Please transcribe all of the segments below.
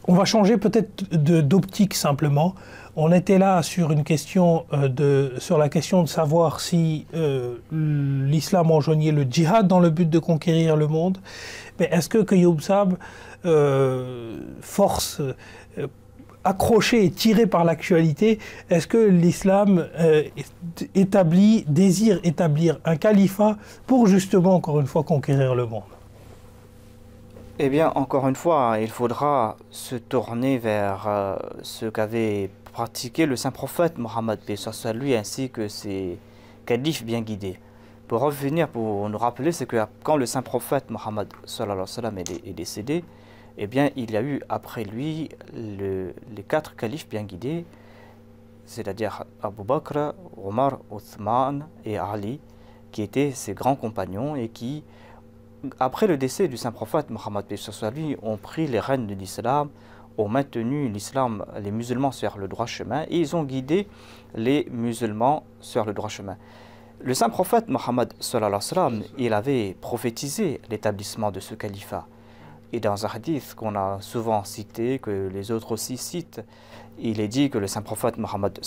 On va changer peut-être d'optique simplement. On était là sur une question sur la question de savoir si l'islam enjoignait le djihad dans le but de conquérir le monde. Mais est-ce que Quyoub Saab force accroché et tiré par l'actualité, est-ce que l'islam désire établir un califat pour justement, encore une fois, conquérir le monde? Eh bien, encore une fois, il faudra se tourner vers ce qu'avait pratiqué le saint prophète Mohammed, paix soit lui, ainsi que ses califes bien guidés. Pour revenir, pour nous rappeler, c'est que quand le saint prophète Mohammed est décédé, eh bien, il y a eu après lui les 4 califes bien guidés, c'est-à-dire Abu Bakr, Omar, Othman et Ali, qui étaient ses grands compagnons et qui, après le décès du saint prophète Mohammed, lui, ont pris les rênes de l'islam, ont maintenu l'islam, les musulmans sur le droit chemin, et ils ont guidé les musulmans sur le droit chemin. Le saint prophète Mohammed, il avait prophétisé l'établissement de ce califat. Et dans un hadith qu'on a souvent cité, que les autres aussi citent, il est dit que le saint prophète Mohammed,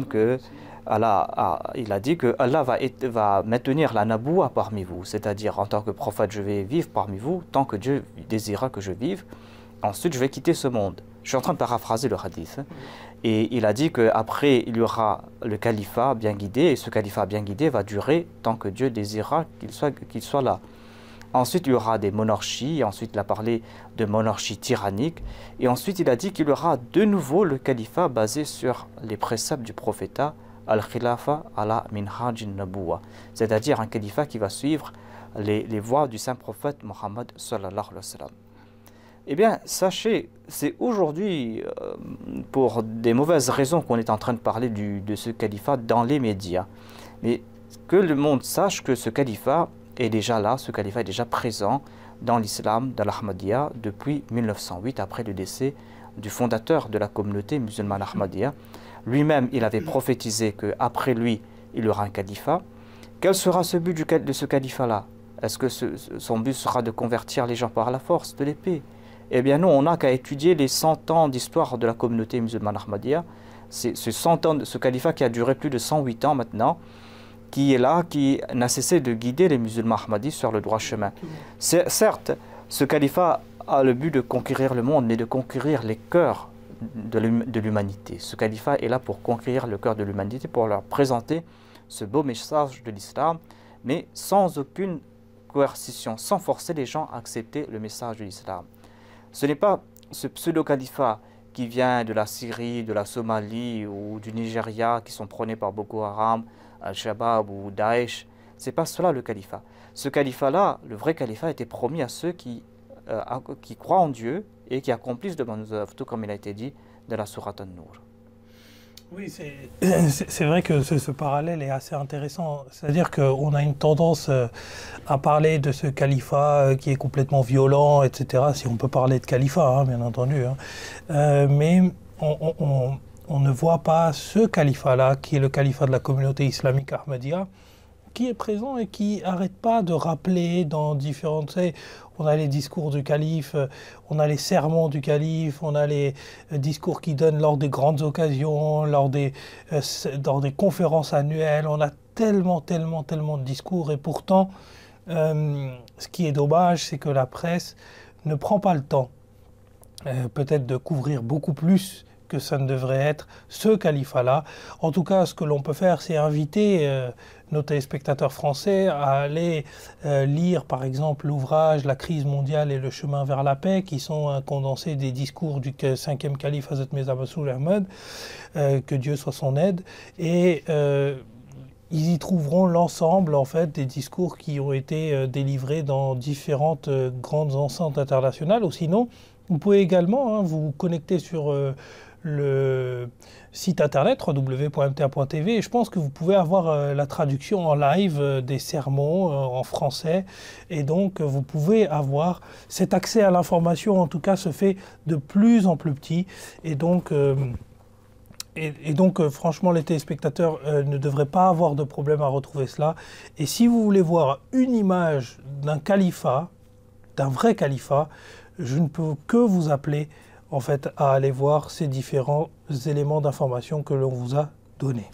que il a dit que Allah va maintenir la naboua parmi vous, c'est-à-dire en tant que prophète je vais vivre parmi vous tant que Dieu désirera que je vive, ensuite je vais quitter ce monde. Je suis en train de paraphraser le hadith. Et il a dit qu'après il y aura le califat bien guidé, et ce califat bien guidé va durer tant que Dieu désirera qu'il soit là. Ensuite, il y aura des monarchies, ensuite il a parlé de monarchie tyrannique, et ensuite il a dit qu'il y aura de nouveau le califat basé sur les préceptes du prophète, al-khilafa ala minhaj nabuwa, c'est-à-dire un califat qui va suivre les voies du saint prophète Mohammed sallallahu alayhi wa sallam. Eh bien, sachez, c'est aujourd'hui, pour des mauvaises raisons qu'on est en train de parler de ce califat dans les médias, mais que le monde sache que ce califat est déjà là, ce califat est déjà présent dans l'islam, dans l'Ahmadiyya, depuis 1908, après le décès du fondateur de la communauté musulmane Ahmadiyya. Lui-même, il avait prophétisé qu'après lui, il y aura un califat. Quel sera ce but de ce califat-là? Est-ce que son but sera de convertir les gens par la force de l'épée? Eh bien non, on n'a qu'à étudier les 100 ans d'histoire de la communauté musulmane Ahmadiyya. C'est ce califat qui a duré plus de 108 ans maintenant, qui est là, qui n'a cessé de guider les musulmans ahmadis sur le droit chemin. Certes, ce califat a le but de conquérir le monde, mais de conquérir les cœurs de l'humanité. Ce califat est là pour conquérir le cœur de l'humanité, pour leur présenter ce beau message de l'islam, mais sans aucune coercition, sans forcer les gens à accepter le message de l'islam. Ce n'est pas ce pseudo-califat qui vient de la Syrie, de la Somalie ou du Nigeria, qui sont prônés par Boko Haram, Al-Shabaab ou Daesh. Ce n'est pas cela le califat. Ce califat-là, le vrai califat, était promis à ceux qui croient en Dieu et qui accomplissent de bonnes œuvres, tout comme il a été dit dans la sourate An-Nur. Oui, c'est vrai que ce parallèle est assez intéressant. C'est-à-dire qu'on a une tendance à parler de ce califat qui est complètement violent, etc. Si on peut parler de califat, hein, bien entendu. Hein. Mais on ne voit pas ce califat-là, qui est le califat de la communauté islamique Ahmadiyya, qui est présent et qui n'arrête pas de rappeler dans différentes... Tu sais, on a les discours du calife, on a les sermons du calife, on a les discours qu'il donne lors des grandes occasions, lors des conférences annuelles. On a tellement de discours. Et pourtant, ce qui est dommage, c'est que la presse ne prend pas le temps, peut-être de couvrir beaucoup plus que ça ne devrait être ce califat-là. En tout cas, ce que l'on peut faire, c'est inviter nos téléspectateurs français à aller lire, par exemple, l'ouvrage « La crise mondiale et le chemin vers la paix », qui sont un condensé des discours du 5e calife Hazrat Mirza Masroor Ahmad, que Dieu soit son aide. Et ils y trouveront l'ensemble, en fait, des discours qui ont été délivrés dans différentes grandes enceintes internationales. Ou sinon, vous pouvez également vous connecter sur le site internet www.mta.tv et je pense que vous pouvez avoir la traduction en live des sermons en français et donc vous pouvez avoir cet accès à l'information, en tout cas se fait de plus en plus petit et donc franchement les téléspectateurs ne devraient pas avoir de problème à retrouver cela. Et si vous voulez voir une image d'un califat, d'un vrai califat, je ne peux que vous appeler en fait à aller voir ces différents éléments d'information que l'on vous a donnés.